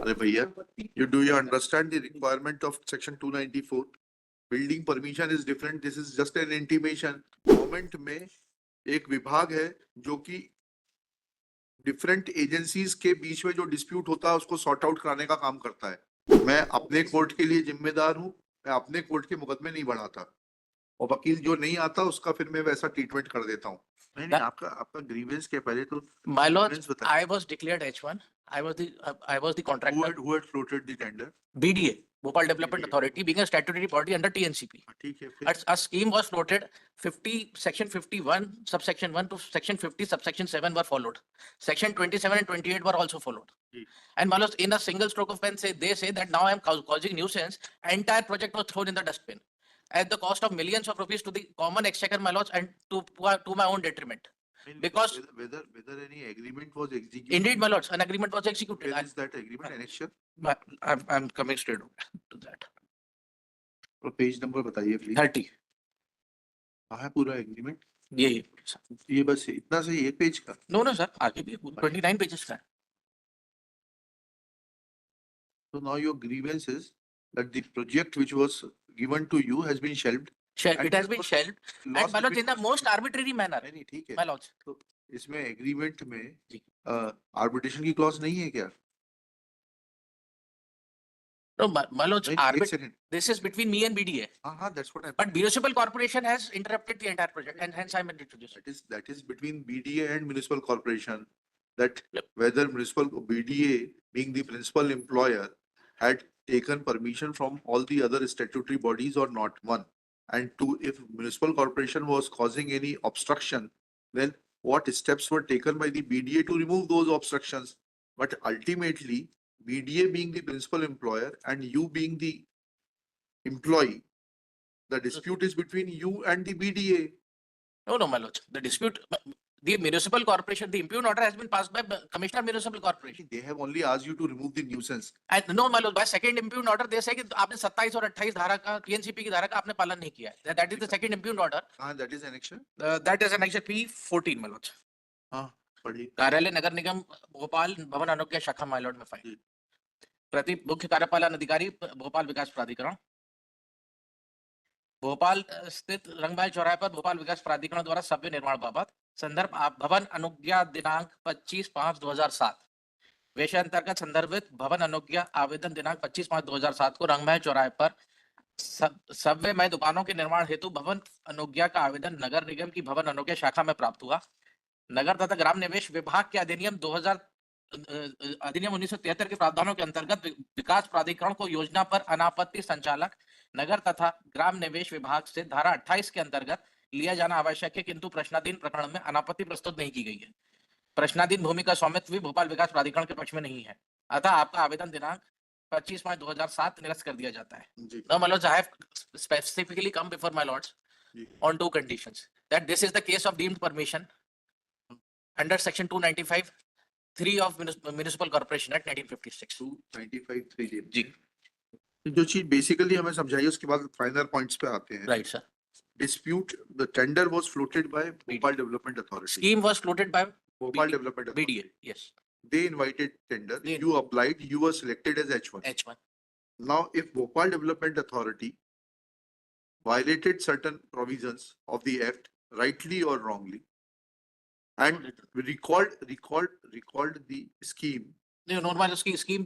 अरे भैया, do you understand the requirement of section 294? Building permission is different. This is just an intimation. Government में एक विभाग है जो कि डिफरेंट एजेंसीज के बीच में जो डिस्प्यूट होता है उसको सॉर्ट आउट कराने का काम करता है। मैं अपने कोर्ट के लिए जिम्मेदार हूँ, मैं अपने कोर्ट के मुकदमे नहीं बढ़ाता, और वकील जो नहीं आता उसका फिर मैं वैसा ट्रीटमेंट कर देता हूँ। नहीं, आपका ग्रीवेंस के पहले तो My lord, grievance बताइए। I was declared H1. I was the contractor. Who had floated the tender? BDA, Bhopal Development BDA. Authority, being a statutory body under TNCP. ठीक है, फिर A scheme was floated. 50 section 51 subsection 1 to section 50 subsection 7 were followed. Section 27 and 28 were also followed. जी। And my lord, in a single stroke of pen, they say that now I am causing nuisance. Entire project was thrown in the dustbin at the cost of millions of rupees to the common exchequer, my lords, and to my own detriment. Because whether any agreement was executed. Indeed, my lords, an agreement was executed. Where is that agreement? Annexure? I'm coming straight to that. और page number बताइए please. 30. कहाँ है पूरा agreement? ये बस इतना सही एक पेज का? नो सर, आगे भी 29 पेजेस का है। So now your grievance is that the project which was given to you has been shelved. It has been shelved, and my lords, in the most arbitrary manner. नहीं, ठीक है। My lords, तो इसमें agreement में जी। Arbitration की clause नहीं है क्या? no, my lords, एक second. this is between me and BDA. हाँ, that's what I. But Municipal Corporation has interrupted the entire project, and hence I'm introduced. That is between BDA and municipal corporation. That Yep. whether municipal BDA being the principal employer had taken permission from all the other statutory bodies or not. One, and two, if municipal corporation was causing any obstruction, then what steps were taken by the BDA to remove those obstructions? But ultimately, BDA being the principal employer and you being the employee, the dispute is between you and the BDA. No, my lords, the dispute, the Municipal Corporation, the impugned order has been passed by Commissioner of Municipal Corporation. They have only asked you to remove the nuisance. And no, my lord, by second impugned order, they say कि आपने 27 और 28 धारा का TNCP की धारा का आपने पालन नहीं किया है. That is the second impugned order. That is annexure. That is annexure P14, my lords. हाँ, पढ़िए। कार्यालय नगर निगम भोपाल भवन अनुज्ञा शाखा my lord में फाइल। प्रति मुख्य कार्यपालन अधिकारी भोपाल विकास प्राधिकरण, भोपाल स्थित रंगमहल चौराहे पर भोपाल विकास प्राधिकरण द्वारा सभ्य निर्माण बाबत संदर्भ भवन अनुज्ञा दिनांक 25/5/2007 विषय अंतर्गत संदर्भित भवन अनुज्ञा आवेदन दिनांक 25/5/2007 को रंगमहल चौराहे पर सभ्यमय दुकानों के निर्माण हेतु भवन अनुज्ञा का आवेदन नगर निगम की भवन अनुज्ञा शाखा में प्राप्त हुआ। नगर तथा ग्राम निवेश विभाग के अधिनियम 1973 के प्रावधानों के अंतर्गत विकास प्राधिकरण को योजना पर अनापत्ति संचालक नगर तथा ग्राम निवेश विभाग से धारा 28 के अंतर्गत लिया जाना आवश्यक है, किंतु प्रश्नाधीन प्रकरण में अनापत्ति प्रस्तुत नहीं की गई है। प्रश्नाधीन भूमि का स्वामित्व भी भोपाल विकास प्राधिकरण के पक्ष में नहीं है, अतः आपका आवेदन दिनांक 25/5/2007 निरस्त कर दिया जाता है। Now, my lords, I have specifically come before my lords on two conditions. That this is the case of deemed permission under section 295 3 of Municipal Corporation Act 1956. 295(3). जी। जो चीज बेसिकली हमें समझाइए, उसके बाद फाइनल पॉइंट्स पे आते हैं। Right, sir. Dispute, the tender was floated by Bhopal Development Authority. Scheme was floated by Bhopal Development Authority. BDA. Yes. They invited tender. You applied. You were selected as H1. H1. Now, if Bhopal Development Authority violated certain provisions of the act, rightly or wrongly, and recalled the scheme. No, my scheme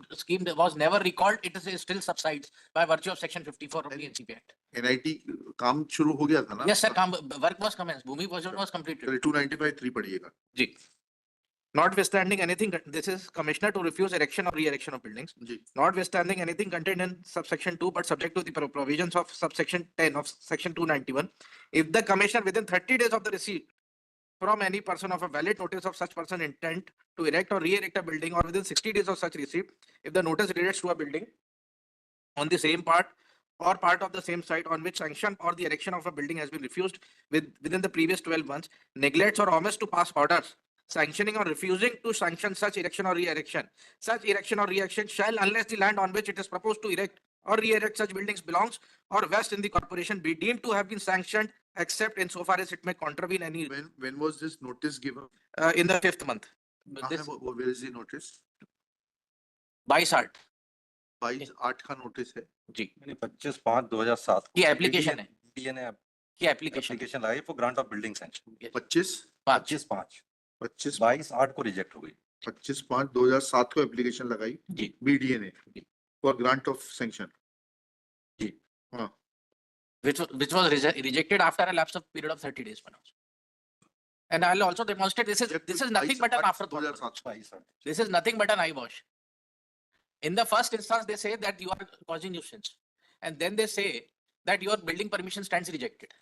was never recalled. It is still subsides by virtue of section 54 of the NCP Act. NIT काम शुरू हो गया था ना? Yes, sir. Work was commenced. Bhumi was completed. 295(3) पढ़िएगा। जी। Notwithstanding anything, this is commissioner to refuse erection or re-erection of buildings. Ji. Notwithstanding anything contained in subsection 2, but subject to the provisions of subsection 10 of section 291, if the commissioner within 30 days of the receipt from any person of a valid notice of such person intent to erect or re-erect a building, or within 60 days of such receipt, if the notice relates to a building on the same part or part of the same site on which sanction or the erection of a building has been refused within the previous 12 months, neglects or omits to pass orders sanctioning or refusing to sanction such erection or re-erection, such erection or re-erection shall, unless the land on which it is proposed to erect or re-erect such buildings belongs or vests in the corporation, be deemed to have been sanctioned, except insofar as it may contravene any. When was this notice given? In the 5th month. Where is the notice? 22 22/8 का notice है। जी 25/5/2007 की application है, DNA की application application lie for grant of building sanction 25 5 25 22/8 को reject हो गई। 25/5/2007 को application लगाई जी BDA ने जी। For grant of sanction. जी हाँ which was rejected after a lapse of period of 30 days. Manoj. And I'll also demonstrate this is nothing but an afterthought. 2007 This is nothing but an eyewash. In the first instance, they say that you are causing nuisance, and then they say that your building permission stands rejected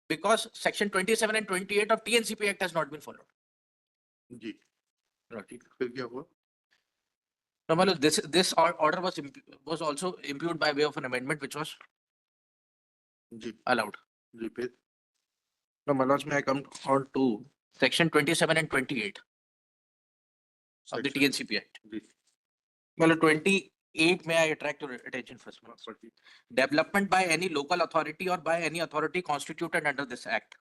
because section 27 and 28 of TNCP Act has not been followed. जी। फिर क्या हुआ? No, Manoj, this order was also impugned by way of an amendment which was ji allowed. जी फिर No, Manoj, may I come on to section 27 and 28 of the section- TNCP Act. Ji Well, 28, may I attract your attention first? Manoj? पढ़िए। Development by any local authority or by any authority constituted under this act.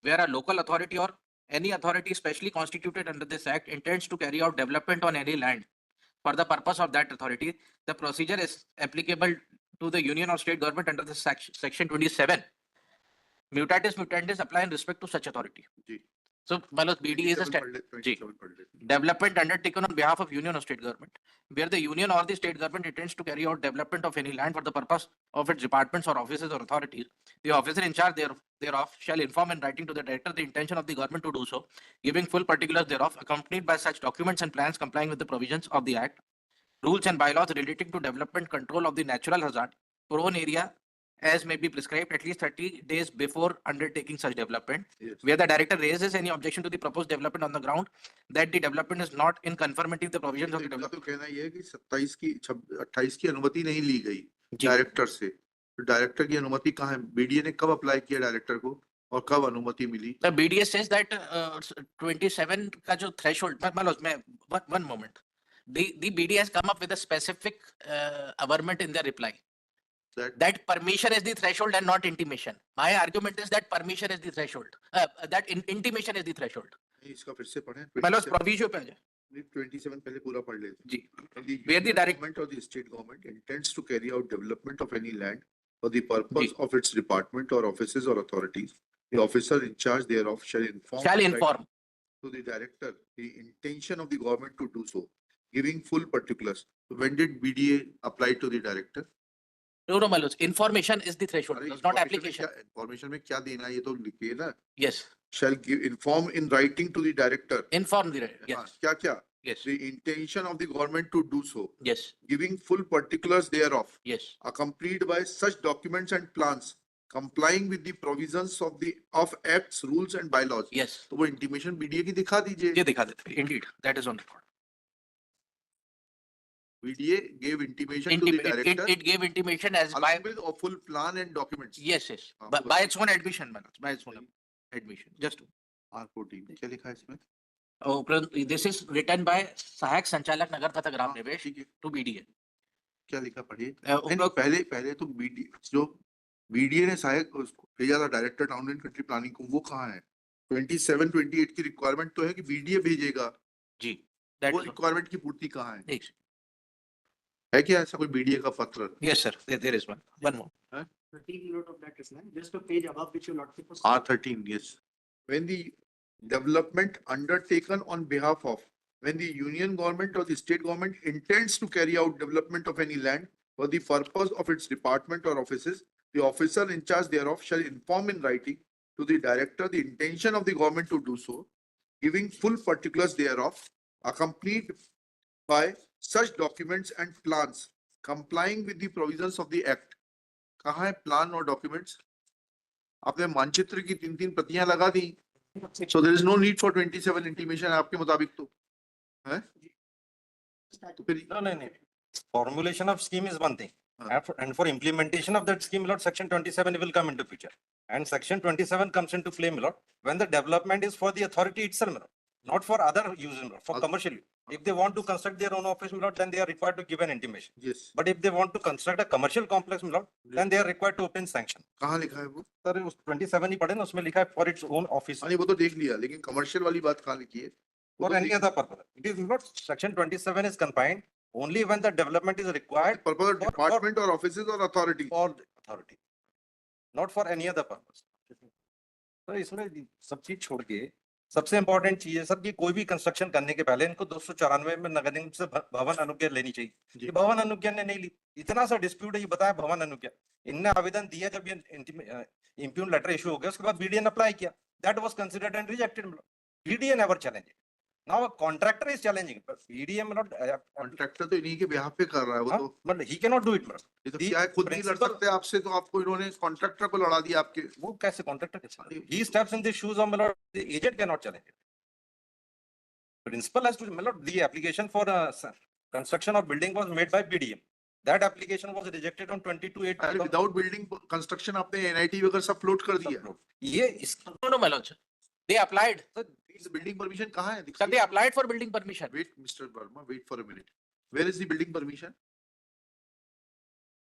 Where a local authority or any authority specially constituted under this act intends to carry out development on any land for the purpose of that authority, the procedure is applicable to the union or state government under the section 27. Mutatis mutandis apply in respect to such authority. Ji So, Manoj, BD is a 27 पढ़ ले, 27 पढ़ ले। development undertaken on behalf of union or state government, where the union or the state government intends to carry out development of any land for the purpose of its departments or offices or authorities, the officer in charge thereof shall inform in writing to the director the intention of the government to do so, giving full particulars thereof, accompanied by such documents and plans complying with the provisions of the act, rules and bylaws relating to development control of the natural hazard prone area as may be prescribed at least 30 days before undertaking such development. Yes. Where the director raises any objection to the proposed development on the ground that the development is not in conformity with the provisions of the इनका development. तो कहना ये है कि 27 की 28 की अनुमति नहीं ली गई जी। डायरेक्टर से। तो डायरेक्टर की अनुमति कहाँ है? BDA ने कब अप्लाई किया डायरेक्टर को और कब अनुमति मिली? The BDS says that 27 का जो threshold, one moment. The BD has come up with a specific averment in their reply. That permission is the threshold and not intimation. My argument is that permission is the threshold. That intimation is the threshold. नहीं, इसका फिर से पढ़ें। Manoj, 27 proviso पे आ जाए। 27 पहले पूरा पढ़ लेते जी। हैं। Where the direct- government or the state government intends to carry out development of any land for the purpose ji. of its department or offices or authorities, the officer in charge thereof shall inform to the director the intention of the government to do so, giving full particulars. So when did BDA apply to the director? No, Manoj, information is the threshold, अरे Manoj, not information में application. क्या- information में क्या देना है ये तो लिखिए ना। Yes, Shall give inform in writing to the director. inform the, हाँ, yes, क्या क्या? yes, The intention of the government to do so, yes, giving full particulars thereof, yes. accompanied by such documents and plans, complying with the provisions of acts, rules and bylaws. Yes, तो वो intimation BDA की दिखा दीजिए। ये दिखा देते हैं. Indeed, that is on record. BDA gave intimation to the director It gave intimation as by, along with a full plan and documents. yes, yes, हाँ, by its own admission, Manoj, by its own admission, just. R14 क्या लिखा है इसमें? Oh, this is written by Sahak Sanchalak Nagar Tata Gram हाँ, Nivesh ठीक है। to BDA. क्या लिखा पढ़िए। Uh, नहीं, नहीं, पहले तो BDA ने सहायक उसको भेजा था director town and country planning को, वो कहाँ है? 27, 28 की रिक्वायरमेंट तो है कि BDA भेजेगा, जी, that वो is, रिक्वायरमेंट की पूर्ति कहाँ है? एक- है क्या ऐसा कोई BDA का पत्र? yes, sir, there is one more. 13 note of that is not just a page above which you not supposed. R13, yes. When the development undertaken on behalf of, when the union government or the state government intends to carry out development of any land for the purpose of its department or offices, the officer in charge thereof shall inform in writing to the director the intention of the government to do so, giving full particulars thereof, accompanied by such documents and plans, complying with the provisions of the act. कहाँ है plan और documents? आपने मानचित्र की 3 प्रतियां लगा दी, so there is no need for 27 intimation आपके मुताबिक तो, है? तो फिर No, no, no. Formulation of scheme is one thing. हाँ. And for implementation of that scheme, Lord, section 27 will come into picture. And section 27 comes into play, Lord, when the development is for the authority itself, Lord, not for other use, Lord, for Okay. commercial use. If they want to construct their own office, Lord, then they are required to give an intimation. yes, But if they want to construct a commercial complex, Lord, then they are required to obtain sanction. कहाँ लिखा है वो? Sir उस 27 ही पढ़े ना, उसमें लिखा है for its own office हाँ, नहीं, वो तो देख लिया, लेकिन कमर्शियल वाली बात कहाँ लिखी है? वो or तो any देख- other purpose. It is not, section 27 is confined only when the development is required Purpose of for- department or offices or authority? for the authority, not for any other purpose. तो इसमें सब चीज छोड़ के सबसे important चीज है sir कि कोई भी कंस्ट्रक्शन करने के पहले इनको 294 में नगर निगम से भवन अनुज्ञा लेनी चाहिए। जी। ये भवन अनुज्ञा ने नहीं ली, इतना सा डिस्प्यूट है, ये बताया भवन अनुज्ञा इनने आवेदन दिया, जब ये इम्प्यून लेटर इशू हो गया उसके बाद बीडीए ने अप्लाई किया, that was considered and rejected. BDA never challenge, now a contractor is challenging, BDA में नॉट कॉन्ट्रैक्टर तो इन्हीं के बिहाफ पे कर रहा है वो तो। मतलब he can not do it. ये तो the क्या है, खुद नहीं लड़ principal- सकते आपसे, तो आपको इन्होंने कॉन्ट्रैक्टर को लड़ा दिया आपके। वो कैसे कॉन्ट्रैक्टर कैसे, he steps in the shoes of मतलब the agent cannot challenge it. Principal has to मतलब the application for construction of building was made by BDM. That application was rejected on 22/8. अरे विदाउट बिल्डिंग कंस्ट्रक्शन आपने NIT वगैरह सब float कर दिया। ये इस No, my lords. They applied. Building permission कहाँ है? Sir, they applied for building permission. Wait, Mr. Verma, wait for a minute. Where is the building permission?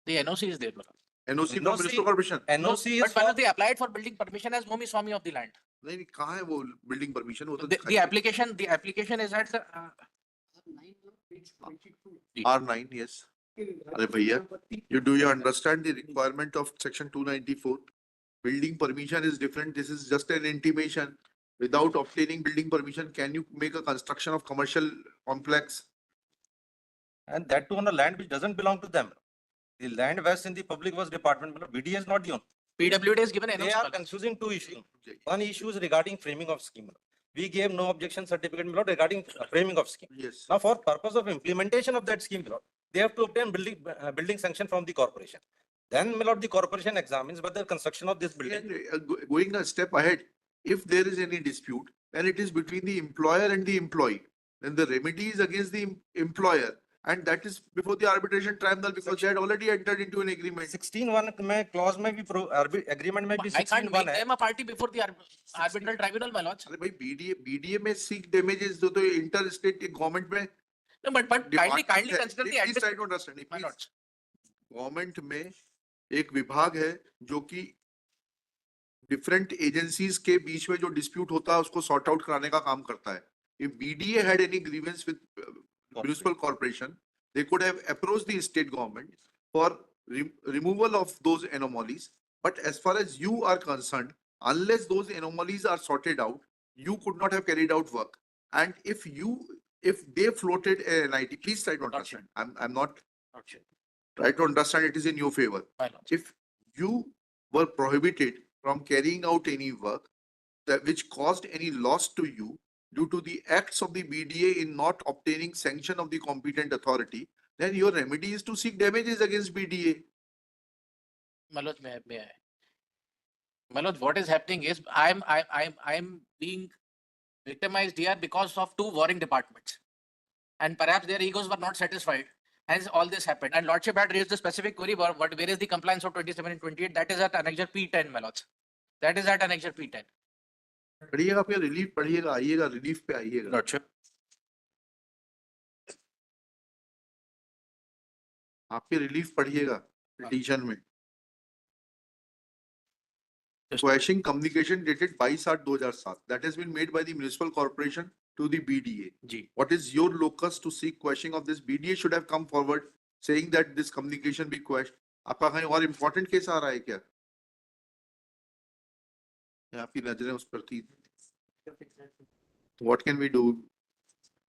The NOC is there, my lord. NOC from NOC Municipal Corporation? NOC is But my for lord, they applied for building permission as Momi Swami of the land. नहीं नहीं, कहाँ है वो building permission? वो तो The application is at the, R9, yes. अरे भैया, you do you understand the requirement of section 294? Building permission is different. This is just an intimation. Without obtaining building permission, can you make a construction of commercial complex? and that too on a land which doesn't belong to them. The land vests in the public works department, मतलब BDA is not the owner. PWD is given They NOC. are confusing two issues. One issue is regarding framing of scheme. We gave no objection certificate my lord, regarding framing of scheme. Yes. Now, for purpose of implementation of that scheme, my lord, they have to obtain building sanction from the corporation. Then, my lord, the corporation examines whether construction of this building. And, going a step ahead, if there is any dispute, then it is between the employer and the employee. Then the remedy is against the employer, and that is before the arbitration tribunal, because they had already entered into an agreement. 16(1) में clause में भी agreement में भी I can't 16(1) make है. them a party before the arbitral tribunal, my lords. अरे भाई BDA में seek damages जो तो इंटर स्टेट गवर्नमेंट में No, but kindly department है। consider the Please try adjustment, to understand. my Please. lords. Government में एक विभाग है जो कि डिफरेंट एजेंसीज के बीच में जो डिस्प्यूट होता है उसको सॉर्ट आउट कराने का काम करता है। If BDA had any grievance with municipal corporation, they could have approached the state government for removal of those anomalies. But as far as you are concerned, unless those anomalies are sorted out, you could not have carried out work. And if they floated an NIT, please try to understand. I'm not try to understand, it is in your favor. My lords. If you were prohibited from carrying out any work that which caused any loss to you due to the acts of the BDA in not obtaining sanction of the competent authority, then your remedy is to seek damages against BDA. My lords, may I? My lords, what is happening is I'm being victimized here because of two warring departments. And perhaps their egos were not satisfied. Hence all this happened. And Lordship had raised the specific query, where is the compliance of 27 and 28? That is at annexure P10, my lords. That is at annexure P10. पढ़िएगा, आप ये relief पढ़िएगा, आइएगा relief पे आइएगा। Lordship. आपके relief पढ़िएगा petition में। Yes. Quashing communication dated 22/8/2007 that has been made by the municipal corporation to the BDA. Ji. What is your locus to seek quashing of this? BDA should have come forward saying that this communication be quashed. आपका कहीं और important case आ रहा है क्या? या आपकी नजरें उस पर थी? What can we do?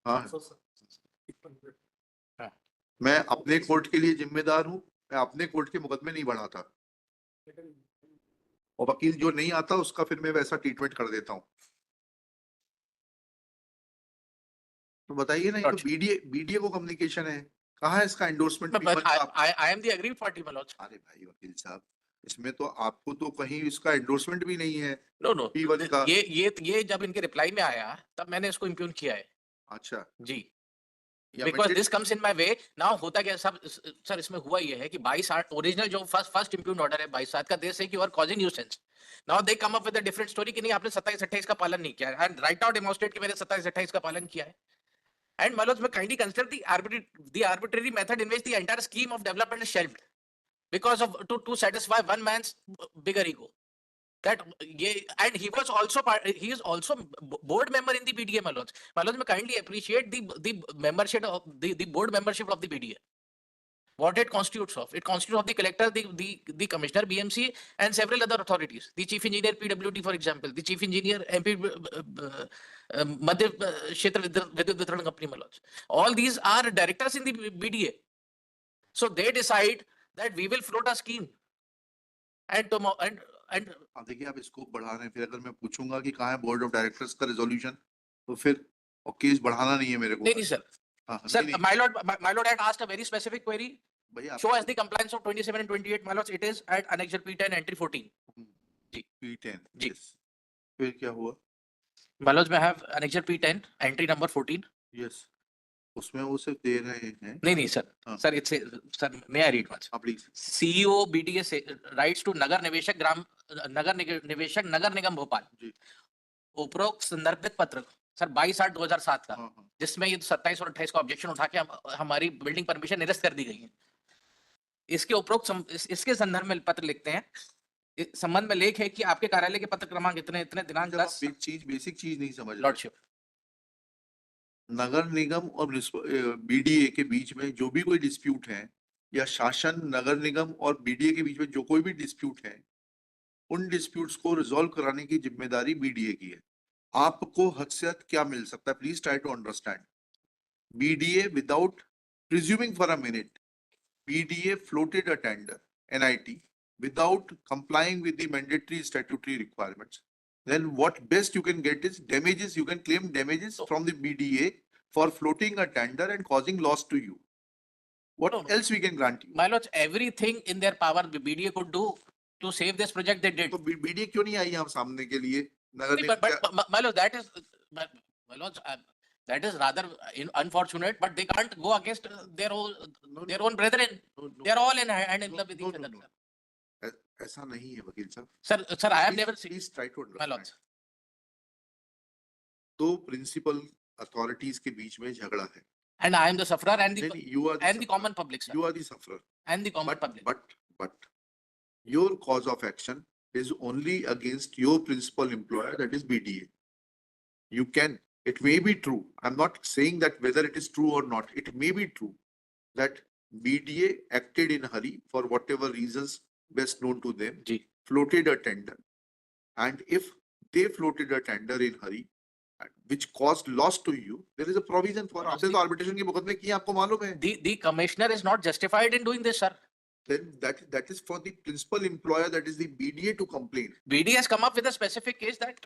हाँ, मैं अपने कोर्ट के लिए जिम्मेदार हूँ, मैं अपने कोर्ट के मुकदमे नहीं बढ़ाता, और वकील जो नहीं आता उसका फिर मैं वैसा ट्रीटमेंट कर देता हूँ। तो बताइए ना, ये तो BDA को कम्युनिकेशन है, कहाँ है इसका endorsement? But I am the aggrieved party, my lords. अरे भाई वकील साहब, इसमें तो आपको तो कहीं इसका एंडोर्समेंट भी नहीं है। No. P1 का। ये जब इनके रिप्लाई में आया तब मैंने इसको इम्प्यून किया है अच्छा, जी, या because amended- this comes in my way now. होता क्या सब सर, इसमें हुआ ये है कि 22/8 ओरिजिनल जो फर्स्ट इम्प्यून ऑर्डर है 22/7 का, देश है कि you are causing nuisance. Now they come up with a different story कि नहीं आपने 27-28 का पालन नहीं किया है, एंड राइट नाउ डेमोंस्ट्रेट कि मैंने 27-28 का पालन किया है। And my lords, may kindly consider the arbitrary method in which the entire scheme of development is shelved because of to satisfy one man's bigger ego. that and he was also he is also board member in the BDA, Manoj. Manoj, may kindly appreciate the membership of the board membership of the BDA. What it constitutes of? It constitutes of the collector, the commissioner, BMC, and several other authorities. The chief engineer, PWD, for example, the chief engineer, MP, Madhya Kshetra Vidyut Vitran Company, Manoj. All these are directors in the BDA. So they decide that we will float a scheme. And tomorrow, and अब देखिए आप scope बढ़ा रहे हैं, फिर अगर मैं पूछूंगा कि कहाँ है बोर्ड ऑफ डायरेक्टर्स का रेजोल्यूशन, तो फिर और केस बढ़ाना नहीं है मेरे को। नहीं sir. हाँ, हाँ, Sir, नहीं, my lord had asked a very specific query. भैया Show us the compliance of 27 and 28, my lords. It is at Annexure P10, entry 14. P10, ji. yes. फिर क्या हुआ? My lords, may I have Annexure P10, entry number 14? Yes. उसमें वो सिर्फ दे रहे हैं। नहीं sir. हाँ। Sir, it's sir. May I read once? हाँ, please. CEO BDA writes to Nagar Niveshak Nagar Nigam Bhopal. जी। उपरोक्त संदर्भित पत्र सर 22/8/2007 का, हाँ, हाँ। जिसमें ये 27 और 28 का ऑब्जेक्शन उठा के हमारी बिल्डिंग परमिशन निरस्त कर दी गई है। इसके उपरोक्त इसके संदर्भ में पत्र लिखते हैं। इस संबंध में लेख है कि आपके कार्यालय के पत्र क्रमांक इतने दिनांक 10 बेसिक चीज नहीं समझ रहे। लॉर्डशिप, नगर निगम और बीडीए के बीच में जो भी कोई डिस्प्यूट है, या शासन नगर निगम और बीडीए के बीच में जो कोई भी डिस्प्यूट है, उन डिस्प्यूट्स को रिजॉल्व कराने की जिम्मेदारी बीडीए की है। आपको हद क्या मिल सकता है? Please try to understand. BDA, without presuming for a minute, BDA floated a tender, NIT, without complying with the mandatory statutory requirements. Then what best you can get is damages. You can claim damages from the BDA for floating a tender and causing loss to you. What No, no. else we can grant you? my lords, everything in their power the BDA could do to save this project, they did. तो BDA क्यों नहीं आई यहाँ सामने के लिए? नगर नहीं, निगम but my lord, that is my lords, that is rather unfortunate, but they can't go against their own brethren. They are all in hand in glove with each other. ऐसा नहीं है वकील साहब। Sir, I have never seen. Please try to My understand. lords, दो principal authorities के बीच में झगड़ा है। and I am the sufferer and नहीं, the नहीं, you are the and the sufferer. common public, sir, You are the sufferer. and the common public. But your cause of action is only against your principal employer, that is BDA. You can, it may be true. I'm not saying that whether it is true or not. It may be true that BDA acted in a hurry for whatever reasons best known to them, ji. floated a tender. And if they floated a tender in hurry, which caused loss to you, there is a provision for आपसे तो arbitration की मुकदमे किए, आपको मालूम है? The commissioner is not justified in doing this, sir. Then that is for the principal employer, that is the BDA, to complain. BDA has come up with a specific case that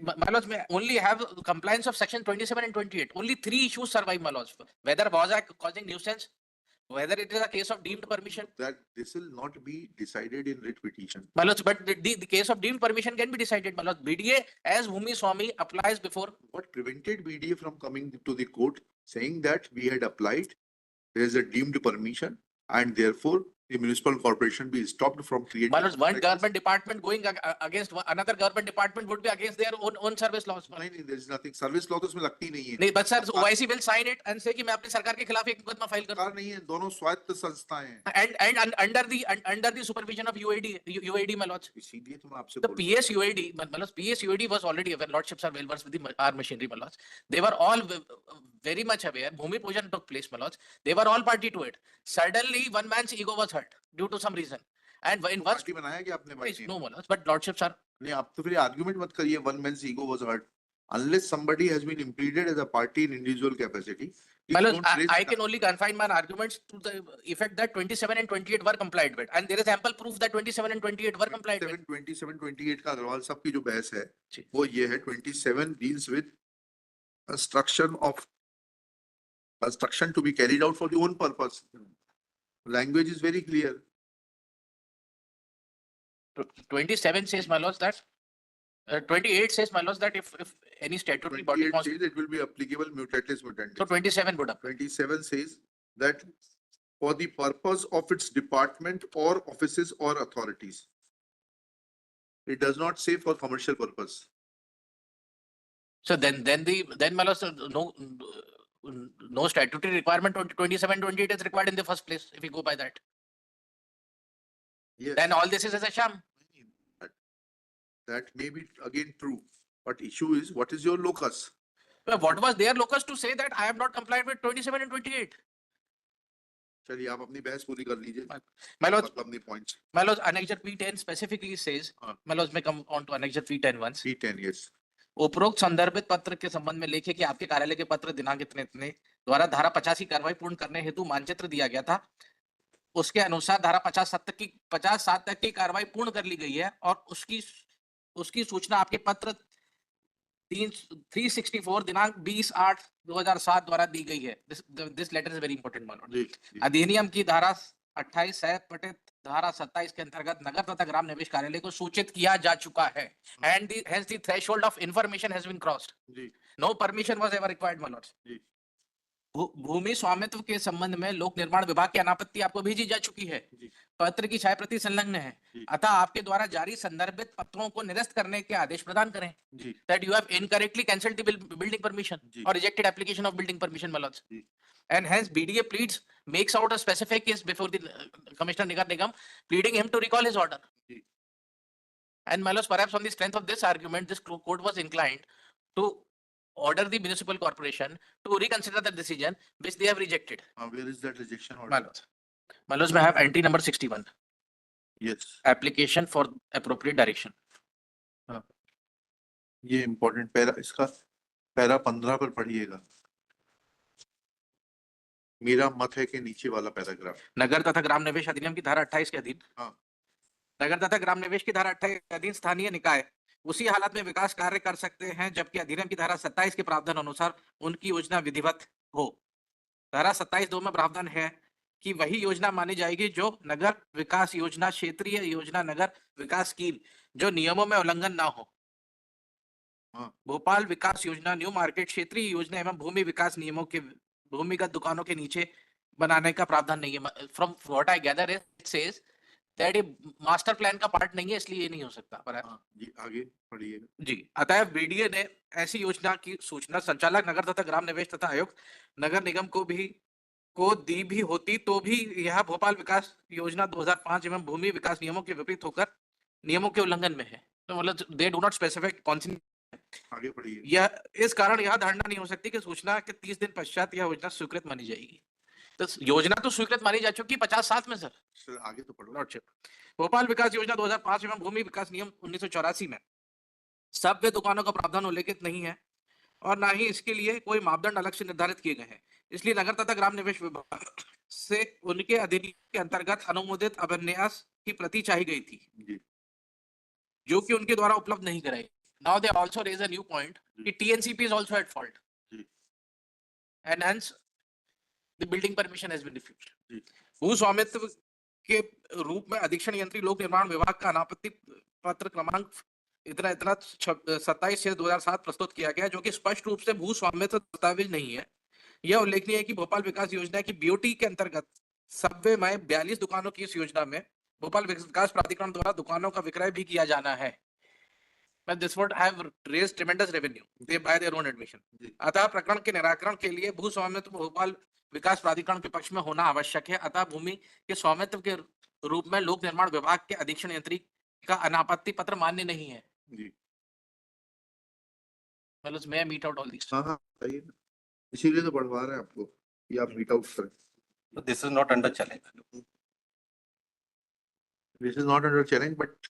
my lords, may only have compliance of section 27 and 28. Only 3 issues survive, my lords. Whether was I causing nuisance, whether it is a case of deemed permission. That this will not be decided in writ petition. My lords, but the case of deemed permission can be decided, my lords. BDA as Bhumi Swami applies before. What prevented BDA from coming to the court saying that we had applied, there is a deemed permission, and therefore the municipal corporation be stopped from creating. My lords, one like government department going against another government department would be against their own service laws. this. नहीं, there is nothing. Service law तो उसमें लगती नहीं है। नहीं, but sir, OIC will sign it and say कि मैं अपनी सरकार के खिलाफ एक मुकदमा फाइल करूं. सरकार नहीं है, दोनों स्वायत्त संस्थाएं हैं। And under the supervision of UAD, my lords. इसीलिए तो मैं आपसे The बोल रहा हूं। PS UAD, my lords, PS UAD was already aware. Lordships are well versed with our machinery, my lords. They were all very much aware. Bhumi Pujan took place, my lords. They were all party to it. Suddenly, one man's ego was hurt due to some reason. And in one party बनाया कि आपने place, party? no, my lords, but lordships are. नहीं, आप तो फिर argument मत करिए one man's ego was hurt. Unless somebody has been impleaded as a party in individual capacity. please My lords, don't raise I the- can only confine my arguments to the effect that 27 and 28 were complied with. And there is ample proof that 27 and 28 were complied with. 27-28 का अग्रवाल साहब की जो बहस है जी. वो ये है, 27 deals with construction to be carried out for the own purpose. Language is very clear. 27 says, my lords, that 28 says, my lords, that if any statutory body 28 constitutes, says it will be applicable mutatis mutandis. so 27 would apply. 27 says that for the purpose of its department or offices or authorities. It does not say for commercial purpose. So then my lords, no statutory requirement 27, 28 is required in the first place, if we go by that. Yes. Then all this is a sham. That- That may be again true, but issue is what is your locus? But what was their locus to say that I have not complied with 27 and 28? चलिए आप अपनी बहस पूरी कर लीजिए. My lord, मतलब अपनी points. my lord, Annexure P10 specifically says, my lord, may come on to Annexure P10 once. P10, yes. उपरोक्त संदर्भित पत्र के संबंध में लेखे कि आपके कार्यालय के पत्र दिनांक इतने इतने द्वारा धारा 50 की कार्रवाई पूर्ण करने हेतु मानचित्र दिया गया था, उसके अनुसार धारा 57 तक की कार्रवाई पूर्ण कर ली गई है और उसकी सूचना आपके पत्र 364 दिनांक 20/8/2007 द्वारा दी गई है. This letter is very important my lord. जी, जी. अधिनियम की धारा 28 है बटे धारा 27 के अंतर्गत नगर तथा ग्राम निवेश कार्यालय को सूचित किया जा चुका है. And hence the threshold of information has been crossed. Ji, No permission was ever required, my lords. जी. भूमि स्वामित्व के संबंध में लोक निर्माण विभाग की अनापत्ति आपको भेजी जा चुकी है. जी. पत्र की छाया प्रति संलग्न है. जी. अतः आपके द्वारा जारी संदर्भित पत्रों को निरस्त करने के आदेश प्रदान करें. जी. That you have incorrectly cancelled the building permission जी. or rejected application of building permission, my lords. जी. And hence BDA pleads, makes out a specific case before the Commissioner Nagar Nigam, pleading him to recall his order. जी. And my lords, perhaps on the strength of this argument, this court was inclined to order the municipal corporation to reconsider the decision which they have rejected. Where is that rejection order? My lords. My lords, may I have entry number 61, Yes. application for appropriate direction. ये important para, इसका para 15 पर पढ़िएगा. मेरा मत है कि नीचे वाला पैराग्राफ. नगर तथा ग्राम निवेश अधिनियम की धारा 28 के अधीन, हाँ. नगर तथा ग्राम निवेश की धारा 28 के अधीन स्थानीय निकाय उसी हालत में विकास कार्य कर सकते हैं जबकि अधिनियम की धारा 27 के प्रावधान अनुसार उनकी योजना विधिवत हो. धारा 27(2) में प्रावधान है कि वही योजना मानी जाएगी जो नगर विकास योजना, क्षेत्रीय योजना, नगर विकास स्कीम जो नियमों में उल्लंघन ना हो. हाँ. भोपाल विकास योजना, न्यू मार्केट, क्षेत्रीय योजना एवं भूमि विकास नियमों के भूमिगत दुकानों के नीचे बनाने का प्रावधान नहीं है. From what I gather it says that ये मास्टर प्लान का पार्ट नहीं है, इसलिए ये नहीं हो सकता. पर हाँ, जी आगे पढ़िएगा. जी, अतः बीडीए ने ऐसी योजना की सूचना संचालक नगर तथा ग्राम निवेश तथा आयुक्त नगर निगम को दी भी होती तो भी यह भोपाल विकास योजना 2005 एवं भूमि विकास नियमों के विपरीत होकर नियमों के उल्लंघन में है. तो मतलब दे डू नॉट स्पेसिफाई कौन सी. आगे पढ़िए. यह इस कारण यह धारणा नहीं हो सकती कि सूचना के 30 दिन पश्चात यह योजना स्वीकृत मानी जाएगी. तो योजना तो स्वीकृत मानी जा चुकी 50-7 में सर. सर आगे तो पढ़ो. लॉर्डशिप, भोपाल विकास योजना 2005 एवं भूमि विकास नियम 1984 में सभ्य दुकानों का प्रावधान उल्लेखित नहीं है और ना ही इसके लिए कोई मापदंड अलग से निर्धारित किए गए हैं. इसलिए नगर तथा ग्राम निवेश विभाग से उनके अधिनियम के अंतर्गत अनुमोदित अभिन्यास की प्रति चाही गई थी जी. जो कि उनके द्वारा उपलब्ध नहीं कराई. Now they also raise a new point कि TNCP is also at fault ji. and hence the building permission has been refused. जी. भू स्वामित्व के रूप में अधीक्षण यंत्री लोक निर्माण विभाग का अनापत्ति पत्र क्रमांक इतना 27/6/2007 प्रस्तुत किया गया जो कि स्पष्ट रूप से भू स्वामित्व दस्तावेज नहीं है. यह उल्लेखनीय है कि भोपाल विकास योजना की BOT के अंतर्गत सब्वे में 42 दुकानों की इस योजना में भोपाल विकास प्राधिकरण द्वारा दुकानों का विक्रय भी किया जाना है. But this would have raised tremendous revenue. They by their own admission. अतः प्रकरण के निराकरण के लिए भू स्वामित्व भोपाल विकास प्राधिकरण के पक्ष में होना आवश्यक है. अतः भूमि के स्वामित्व के रूप में लोक निर्माण विभाग के अधीक्षण यंत्री का अनापत्ति पत्र मान्य नहीं है. जी. मतलब मैं मीट आउट ऑल दिस. हाँ हाँ बताइए. इसीलिए तो पढ़वा रहे हैं आपको कि आप मीट आउट करें. So this is not under challenge. This is not under challenge, but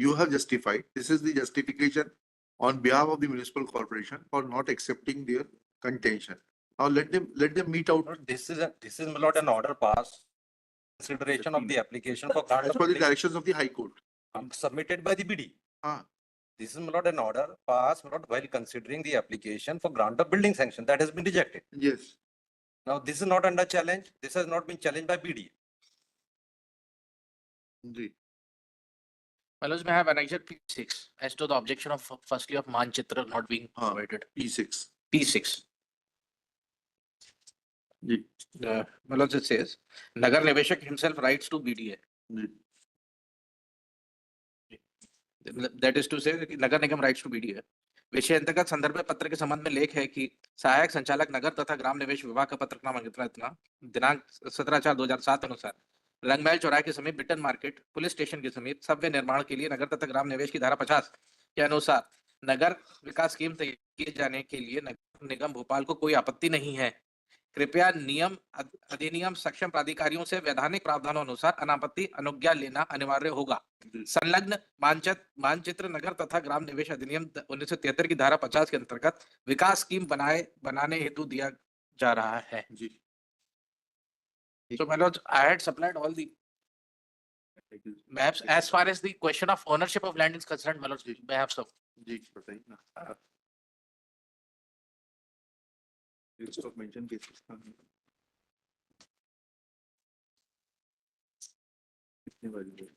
you have justified. This is the justification on behalf of the municipal corporation for not accepting their contention. Now let them meet out This is my lord an order passed. Consideration of the application for grant as of per the building directions of the High Court. submitted by the BD. हाँ. This is my lord an order passed my lord while considering the application for grant of building sanction that has been rejected. Yes. Now this is not under challenge. This has not been challenged by BD. जी. Well, may I have annexure P6 as to the objection of firstly of Manchitra not being हाँ. provided. P6. P6. जी. Well, it says Nagar Niveshak himself writes to BDA. जी. That is to say कि नगर निगम writes to BDA. विषय अंतर्गत संदर्भ पत्र के संबंध में लेख है कि सहायक संचालक नगर तथा ग्राम निवेश विभाग का पत्र क्रमांक इतना दिनांक 17/4/2007 अनुसार रंगमहल चौराहे के समीप बिटन मार्केट पुलिस स्टेशन के समीप सबवे निर्माण के लिए नगर तथा ग्राम निवेश की धारा 50 के अनुसार नगर विकास स्कीम तैयार किए जाने के लिए नगर निगम भोपाल को कोई आपत्ति नहीं है। कृपया अधिनियम सक्षम प्राधिकारियों से वैधानिक प्रावधानों अनुसार अनापत्ति अनुज्ञा लेना अनिवार्य होगा। संलग्न मानचित्र नगर तथा ग्राम निवेश अधिनियम 1973 की धारा 50 के अंतर्गत विकास स्कीम बनाने हेतु दिया जा रहा है। जी So my lords, I had supplied all the maps as far as the question of ownership of land is concerned, my lords, may I have some? जी बताइए ना लिस्ट ऑफ मेंशन केसेस कितने वाली है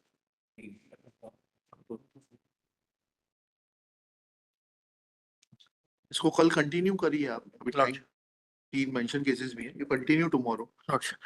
इसको कल कंटिन्यू करिए आप अभी Lord. टाइम 3 मेंशन केसेस भी हैं यू कंटिन्यू टुमारो Lordship.